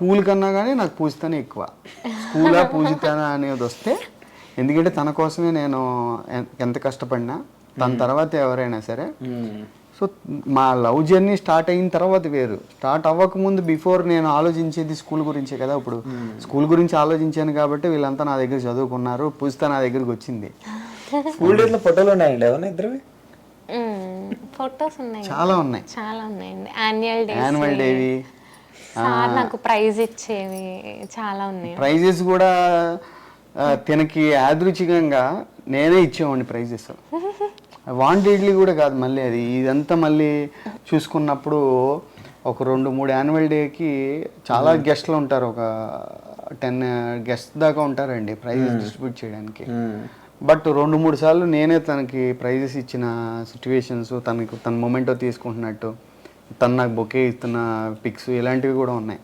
School కన్నా కానీ నాకు పూజితనే ఎక్కువ. స్కూలా పూజితనా అనేది వస్తే, ఎందుకంటే తన కోసమే నేను ఎంత కష్టపడినా, తన తర్వాత ఎవరైనా సరే. సో మా లవ్ జర్నీ స్టార్ట్ అయిన తర్వాత వేరు, స్టార్ట్ అవ్వకముందు బిఫోర్ నేను ఆలోచించేది స్కూల్ గురించే కదా. ఇప్పుడు స్కూల్ గురించి ఆలోచించాను కాబట్టి వీళ్ళంతా నా దగ్గర చదువుకున్నారు, పూజిత నా దగ్గరికి వచ్చింది. స్కూల్ డేస్ లో ఫోటోలు ఉన్నాయండి ఏమన్నా ఇద్దరు? ఫొటోస్ ఉన్నాయి, చాలా ఉన్నాయి, చాలా ఉన్నాయండి. యాన్యువల్ డేవి, సార్ నాకు ప్రైజ్ ఇచ్చేవి చాలా ఉన్నాయి. ప్రైజెస్ కూడా తనకి యాదృచ్ఛికంగా నేనే ఇచ్చేవాడిని ప్రైజెస్. వాంటెడ్లీ కూడా కాదు, మళ్ళీ అది ఇదంతా మళ్ళీ చూసుకున్నప్పుడు ఒక 2-3 యాన్యువల్ డేకి చాలా గెస్ట్లు ఉంటారు, ఒక 10 గెస్ట్ దాకా ఉంటారండి ప్రైజెస్ డిస్ట్రిబ్యూట్ చేయడానికి. బట్ 2-3 సార్లు నేనే తనకి ప్రైజెస్ ఇచ్చిన సిచ్యువేషన్స్, తన మొమెంటో తీసుకుంటున్నట్టు, తను నాకు బొకే ఇస్తున్న పిక్స్ ఇలాంటివి కూడా ఉన్నాయి.